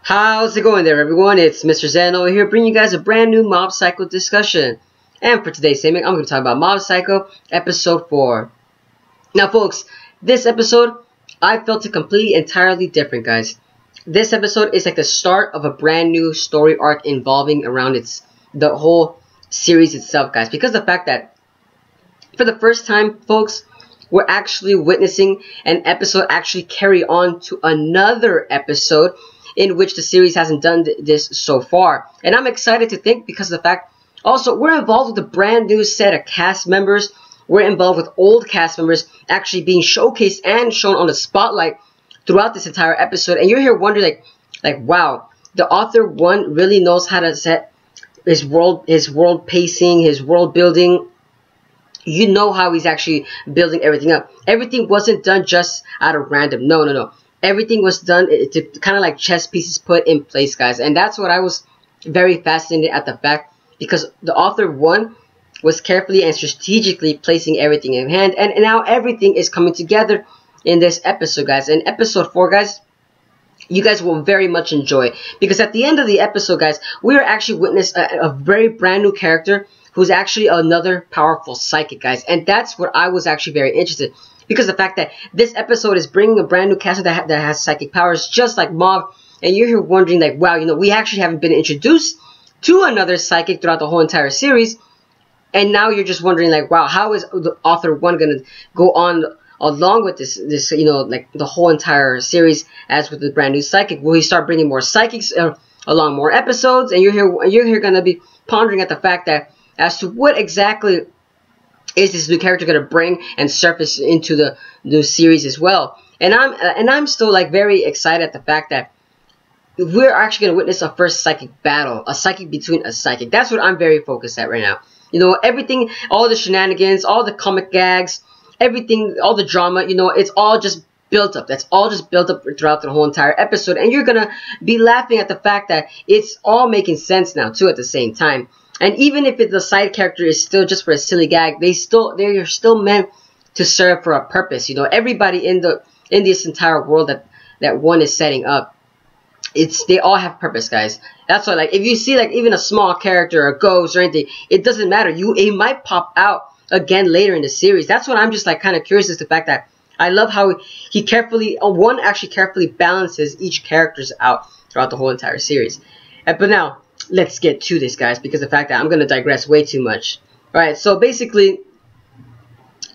How's it going there, everyone? It's Mr. Zeno here, bringing you guys a brand new Mob Psycho discussion. And for today's segment, I'm going to talk about Mob Psycho Episode 4. Now, folks, this episode, I felt it completely, entirely different, guys. This episode is like the start of a brand new story arc involving around the whole series itself, guys. Because of the fact that, for the first time, folks, we're actually witnessing an episode actually carry on to another episode in which the series hasn't done this so far. And I'm excited to think because of the fact, also, we're involved with a brand new set of cast members. We're involved with old cast members actually being showcased and shown on the spotlight throughout this entire episode. And you're here wondering, like, wow, the author one really knows how to set his world pacing, his world building. You know how he's actually building everything up. Everything wasn't done just out of random. No. Everything was done to kind of like chess pieces put in place, guys. And that's what I was very fascinated at the fact, because the author one was carefully and strategically placing everything in hand. And now everything is coming together in this episode, guys. And episode 4, guys, you guys will very much enjoy. Because at the end of the episode, guys, we are actually witness a very brand new character who's actually another powerful psychic, guys. And that's what I was actually very interested in. Because the fact that this episode is bringing a brand new character that has psychic powers, just like Mob. And you're here wondering, like, wow, you know, we actually haven't been introduced to another psychic throughout the whole entire series. And now you're just wondering, like, wow, how is the author one going to go on along with this, you know, like the whole entire series as with the brand new psychic? Will he start bringing more psychics along more episodes? And you're here going to be pondering at the fact that as to what exactly is this new character going to bring and surface into the new series as well. And I'm still like very excited at the fact that we're actually going to witness a first psychic battle, a psychic between a psychic. That's what I'm very focused at right now. You know, everything, all the shenanigans, all the comic gags, everything, all the drama, you know, it's all just built up. That's all just built up throughout the whole entire episode. And you're going to be laughing at the fact that it's all making sense now, too, at the same time. And even if the side character is still just for a silly gag, they're still meant to serve for a purpose. You know, everybody in this entire world that one is setting up, they all have purpose, guys. That's why, like, if you see like even a small character or a ghost or anything, it doesn't matter. It might pop out again later in the series. That's what I'm just like kind of curious as to the fact that I love how he carefully balances each characters out throughout the whole entire series. But now, let's get to this, guys, because the fact that I'm going to digress way too much. Alright, so basically,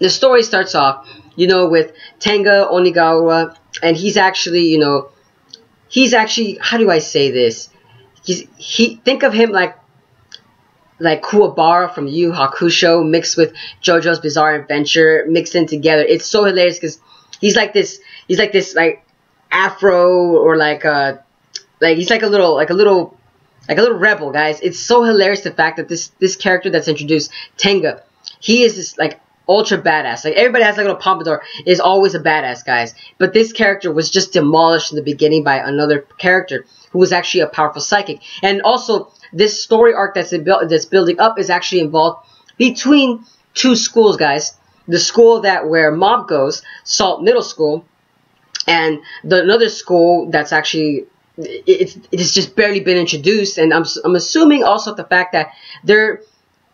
the story starts off, you know, with Tenga Onigawa, and he's actually, how do I say this? Think of him like Kuwabara from Yu Yu Hakusho mixed with JoJo's Bizarre Adventure mixed in together. It's so hilarious because he's like this like afro, or he's like a little rebel, guys. It's so hilarious the fact that this character that's introduced, Tenga, he is this like ultra badass. Like everybody has like a little pompadour, is always a badass, guys. But this character was just demolished in the beginning by another character who was actually a powerful psychic. And also, this story arc that's building up is actually involved between two schools, guys. The school where Mob goes, Salt Middle School, and another school that's actually it's just barely been introduced. And I'm assuming also the fact that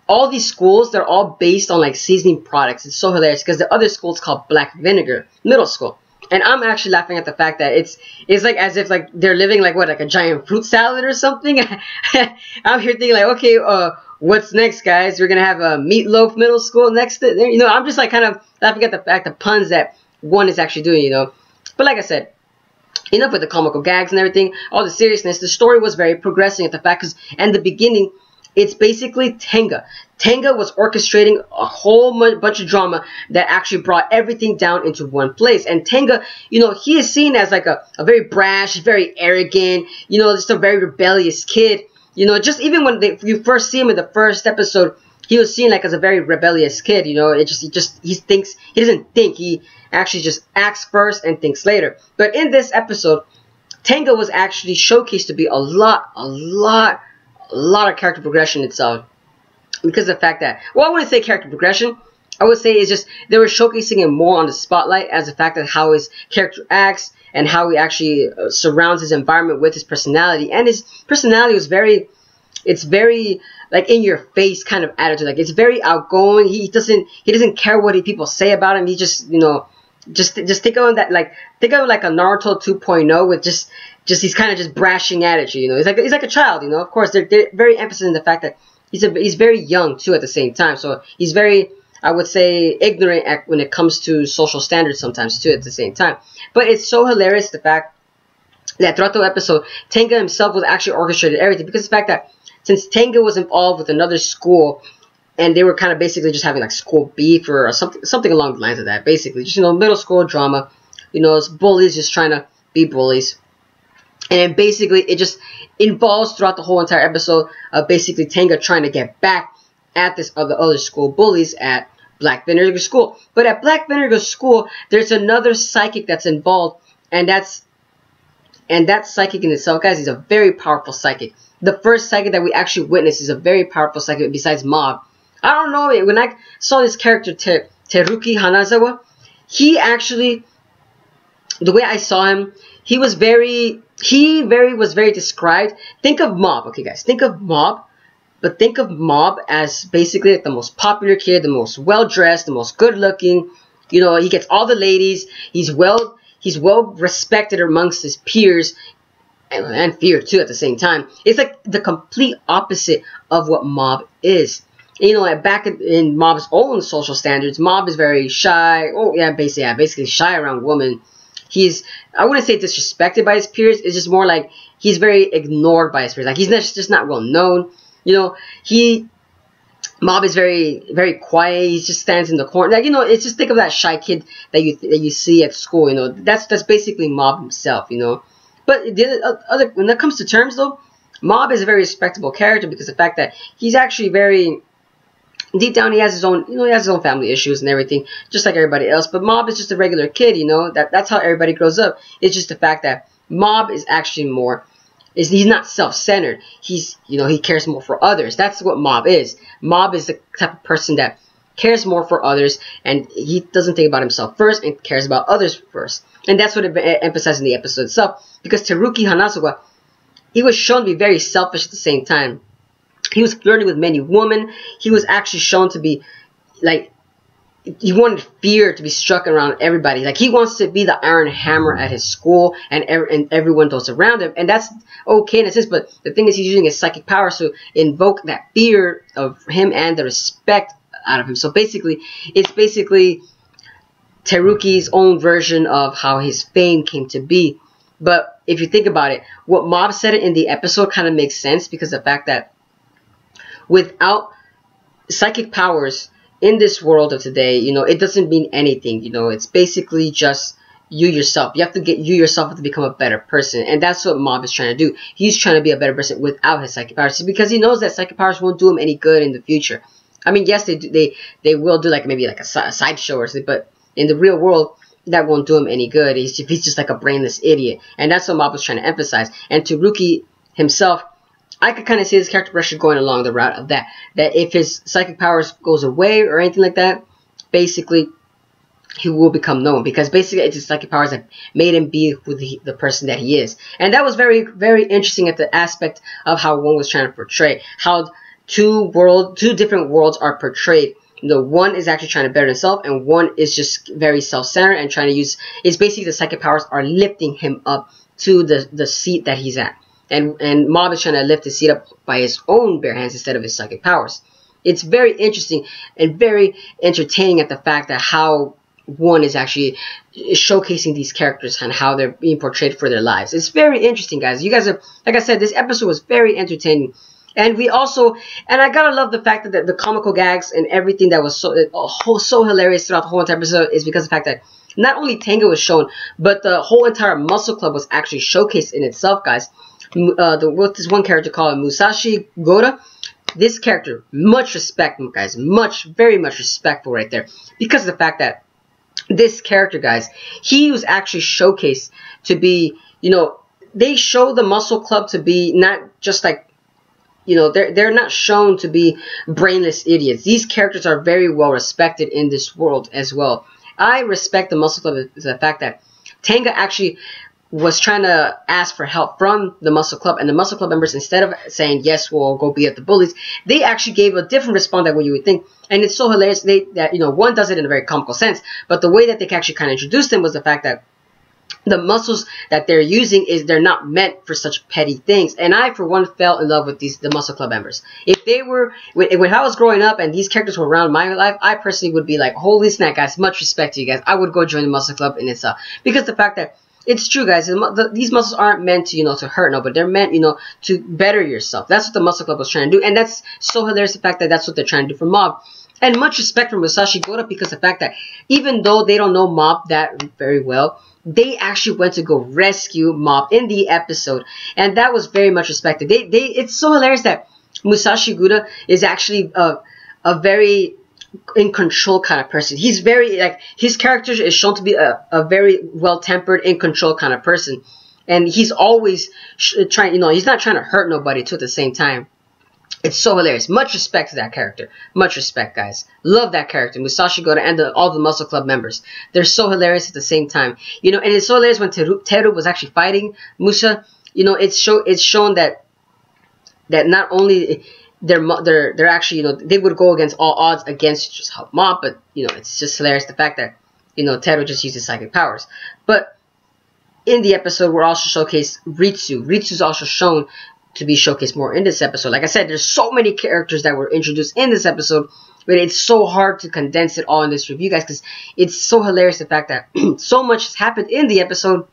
all these schools, they're all based on like seasoning products. It's so hilarious because the other school is called Black Vinegar Middle School. And I'm actually laughing at the fact that it's like as if like they're living like what, like a giant fruit salad or something. I'm here thinking like, okay, what's next, guys? We're gonna have a Meatloaf Middle School next to there. You know, I'm just like kind of laughing at the fact, the puns that one is actually doing, you know. But like I said, enough with the comical gags and everything, all the seriousness. The story was very progressing at the fact, and the beginning, it's basically Tenga. Tenga was orchestrating a whole bunch of drama that actually brought everything down into one place. And Tenga, you know, he is seen as like a very brash, very arrogant, you know, just a very rebellious kid. You know, just even when you first see him in the first episode, he was seen like as a very rebellious kid. You know, he doesn't think. He actually just acts first and thinks later. But in this episode, Tenga was actually showcased to be a lot of character progression itself, because of the fact that, well, I wouldn't say character progression, I would say it's just they were showcasing him more on the spotlight as the fact that how his character acts and how he actually surrounds his environment with his personality. And his personality was very, it's very like in your face kind of attitude. Like it's very outgoing. He doesn't care what people say about him. He just, you know, just think of that, like think of it like a Naruto 2.0 with just he's kind of just brashing attitude. You know, he's like a child. You know, of course they're very emphasizing the fact that he's very young too at the same time. So he's very, I would say, ignorant when it comes to social standards sometimes too at the same time. But it's so hilarious the fact that throughout the episode, Tenga himself was actually orchestrated everything, because the fact that since Tenga was involved with another school, and they were kind of basically just having like school beef or something along the lines of that, basically just, you know, middle school drama, you know, it's bullies just trying to be bullies. And basically it just involves throughout the whole entire episode of basically Tenga trying to get back at this other school bullies at Black Vinegar School. But at Black Vinegar School, there's another psychic that's involved, and that psychic in itself, guys, is a very powerful psychic. The first psychic that we actually witnessed is a very powerful psychic besides Mob. I don't know, when I saw this character, Teruki Hanazawa, he actually, the way I saw him, he was very described. Think of Mob, okay guys, think of Mob, but think of Mob as basically like the most popular kid, the most well-dressed, the most good-looking, you know, he gets all the ladies, he's well respected amongst his peers, and feared too at the same time. It's like the complete opposite of what Mob is. You know, like back in Mob's own social standards, Mob is very shy. Oh yeah, basically shy around women. He's, I wouldn't say disrespected by his peers. It's just more like he's very ignored by his peers. Like he's just not well known. You know, Mob is very quiet. He just stands in the corner. Like, you know, it's just think of that shy kid that you see at school. You know, that's basically Mob himself. You know, but when it comes to terms though, Mob is a very respectable character because of the fact that he's actually very deep down, he has his own, you know, he has his own family issues and everything, just like everybody else. But Mob is just a regular kid, you know. That's how everybody grows up. It's just the fact that Mob is actually more, he's not self-centered. He's, you know, he cares more for others. That's what Mob is. Mob is the type of person that cares more for others, and he doesn't think about himself first and cares about others first. And that's what it emphasized in the episode itself. Because Teruki Hanazawa, he was shown to be very selfish at the same time. He was flirting with many women. He was actually shown to be, like, he wanted fear to be struck around everybody. Like, he wants to be the iron hammer at his school, and everyone goes around him. And that's okay in a sense, but the thing is, he's using his psychic powers to invoke that fear of him and the respect out of him. So basically, it's basically Teruki's own version of how his fame came to be. But if you think about it, what Mob said in the episode kind of makes sense, because of the fact that without psychic powers in this world of today, you know, it doesn't mean anything. You know, it's basically just you yourself. You have to get you yourself to become a better person, and that's what Mob is trying to do. He's trying to be a better person without his psychic powers, because he knows that psychic powers won't do him any good in the future. I mean, yes, they will do like maybe like a sideshow or something, but in the real world, that won't do him any good. He's just like a brainless idiot, and that's what Mob was trying to emphasize. And Teruki himself, I could kind of see his character progression going along the route of that if his psychic powers goes away or anything like that, basically he will become known, because basically it's his psychic powers that made him be who the person that he is. And that was very, very interesting at the aspect of how one was trying to portray how two different worlds are portrayed. You know, one is actually trying to better himself, and one is just very self-centered and trying to use, it's basically the psychic powers are lifting him up to the seat that he's at. And Mob is trying to lift his seat up by his own bare hands instead of his psychic powers. It's very interesting and very entertaining at the fact that how one is actually showcasing these characters and how they're being portrayed for their lives. It's very interesting, guys. You guys are, like I said, this episode was very entertaining. And we also, and I gotta love the fact that the comical gags and everything that was so hilarious throughout the whole entire episode is because of the fact that not only Tenga was shown, but the whole entire Muscle Club was actually showcased in itself, guys. With this one character called Musashi Gora, this character, much respect, guys, very much respectful right there, because of the fact that this character, guys, he was actually showcased to be, you know, they show the Muscle Club to be not just like, you know, they're not shown to be brainless idiots. These characters are very well respected in this world as well. I respect the Muscle Club, the fact that Tenga actually was trying to ask for help from the Muscle Club, and the Muscle Club members, instead of saying yes, we'll go beat up the bullies, they actually gave a different response than what you would think. And it's so hilarious that one does it in a very comical sense, but the way that they actually kind of introduced them was the fact that the muscles that they're using they're not meant for such petty things. And I, for one, fell in love with the Muscle Club members. If they were, when I was growing up and these characters were around my life, I personally would be like, holy snap, guys, much respect to you guys. I would go join the Muscle Club in itself. Because the fact that, it's true, guys, these muscles aren't meant to, to hurt nobody. They're meant, to better yourself. That's what the Muscle Club was trying to do. And that's so hilarious, the fact that that's what they're trying to do for Mob. And much respect for Musashi Gota, because the fact that even though they don't know Mob that very well, they actually went to go rescue Mob in the episode, and that was very much respected. It's so hilarious that Musashi Gota is actually a very in control kind of person. He's very, like, his character is shown to be a very well-tempered, in control kind of person, and he's always trying, he's not trying to hurt nobody too at the same time. It's so hilarious. Much respect to that character. Much respect, guys. Love that character, Musashi Gota, and all the Muscle Club members. They're so hilarious at the same time. And it's so hilarious when Teru was actually fighting Musa. It's shown that not only they're actually, they would go against all odds against just help Mob, but it's just hilarious the fact that Teru just uses psychic powers. But in the episode, we're also showcased Ritsu. Ritsu's also shown to be showcased more in this episode. Like I said, there's so many characters that were introduced in this episode, but it's so hard to condense it all in this review, guys, because it's so hilarious the fact that so much has happened in the episode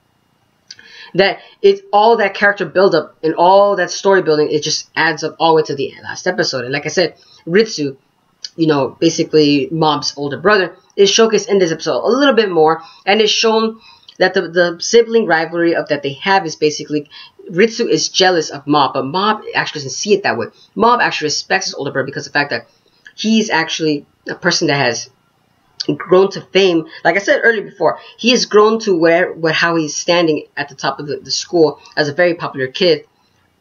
that it's all that character build-up and all that story building, it just adds up all the way to the last episode. And like I said, Ritsu, basically Mob's older brother, is showcased in this episode a little bit more, and it's shown that the sibling rivalry that they have is basically Ritsu is jealous of Mob, but Mob actually doesn't see it that way. Mob actually respects his older brother because of the fact that he's actually a person that has grown to fame. Like I said earlier before, he has grown to how he's standing at the top of the school as a very popular kid,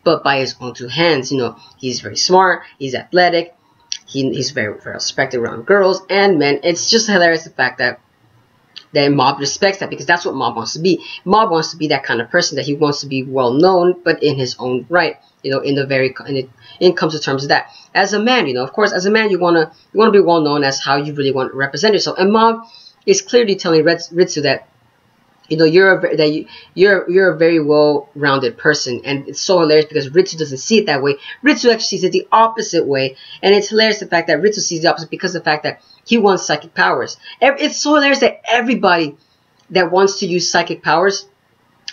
but by his own two hands. He's very smart, he's athletic, he's very, very respected around girls and men. It's just hilarious the fact that Mob respects that, because that's what Mob wants to be. Mob wants to be that kind of person, that he wants to be well known, but in his own right. It comes to terms of that. As a man, of course, as a man, you wanna be well known as how you really want to represent yourself. And Mob is clearly telling Ritsu that you're a very well-rounded person, and it's so hilarious because Ritsu doesn't see it that way. Ritsu actually sees it the opposite way, and it's hilarious the fact that Ritsu sees the opposite because of the fact that he wants psychic powers. It's so hilarious that everybody that wants to use psychic powers,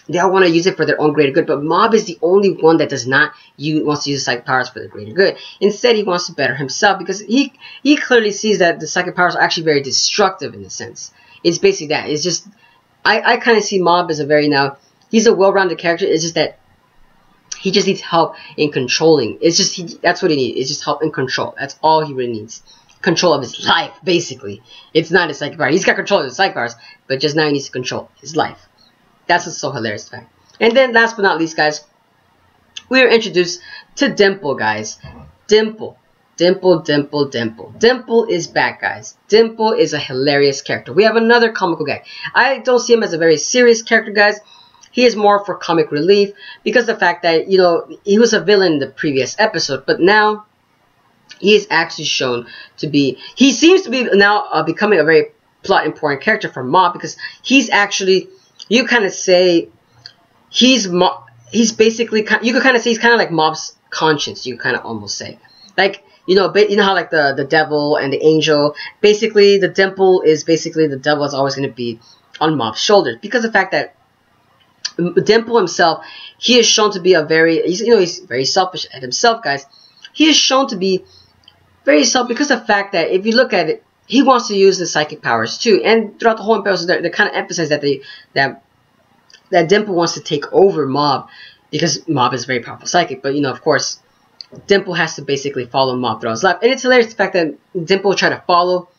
they all want to use it for their own greater good, but Mob is the only one that does not wants to use psychic powers for the greater good. Instead, he wants to better himself, because he clearly sees that the psychic powers are actually very destructive in a sense. It's basically that. It's just, I kind of see Mob as he's a well-rounded character. It's just that he just needs help in controlling. It's just, that's what he needs. It's just help in control. That's all he really needs. Control of his life, basically. It's not his psychic power. He's got control of his psychic powers, but just now he needs to control his life. That's what's so hilarious fact. And then last but not least, guys, we are introduced to Dimple, guys. Dimple is back, guys. Dimple is a hilarious character. We have another comical guy. I don't see him as a very serious character, guys. He is more for comic relief, because of the fact that, he was a villain in the previous episode, but now he is actually shown to be, he seems to be now becoming a very plot important character for Mob, because he's actually, you kind of say, he's basically, you could kind of say he's kind of like Mob's conscience, you kind of almost say. Like, how like the devil and the angel, basically the Dimple is basically, the devil is always going to be on Mob's shoulders, because of the fact that Dimple himself, he is shown to be he's very selfish at himself, guys. He is shown to be very selfish because of the fact that, if you look at it, he wants to use the psychic powers too. And throughout the whole episode, they kind of emphasize that that Dimple wants to take over Mob, because Mob is very powerful psychic. But of course, Dimple has to basically follow Mob throughout his life. And it's hilarious the fact that Dimple tried to follow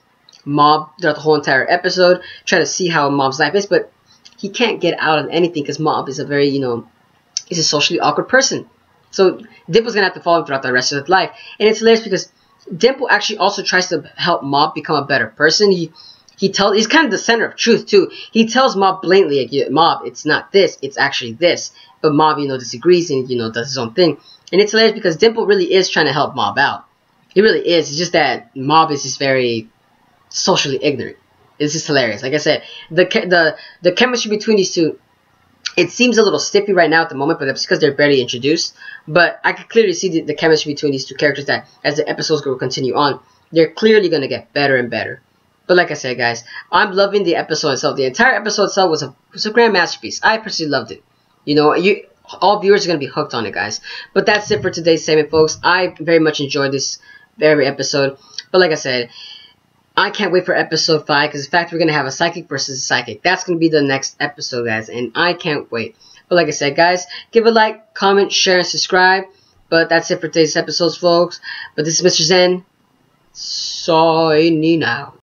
Mob throughout the whole entire episode, try to see how Mob's life is, but he can't get out of anything because Mob is a very, he's a socially awkward person. So Dimple's gonna have to follow him throughout the rest of his life. And it's hilarious because Dimple actually also tries to help Mob become a better person. he's kind of the center of truth too. He tells Mob blatantly, like, Mob, it's not this, it's actually this. But Mob, disagrees and, does his own thing. And it's hilarious because Dimple really is trying to help Mob out. He really is. It's just that Mob is just very socially ignorant. It's just hilarious. Like I said, the chemistry between these two, it seems a little stiffy right now at the moment, but that's because they're barely introduced. But I could clearly see the chemistry between these two characters that as the episodes will continue on, they're clearly going to get better and better. But like I said, guys, I'm loving the episode itself. The entire episode itself was a grand masterpiece. I personally loved it. All viewers are going to be hooked on it, guys. But that's it for today's segment, folks. I very much enjoyed this very episode. But like I said, I can't wait for episode 5 because in fact we're going to have a psychic versus a psychic. That's going to be the next episode, guys, and I can't wait. But like I said, guys, give a like, comment, share, and subscribe. But that's it for today's episodes, folks. But this is Mr. Zen, signing out.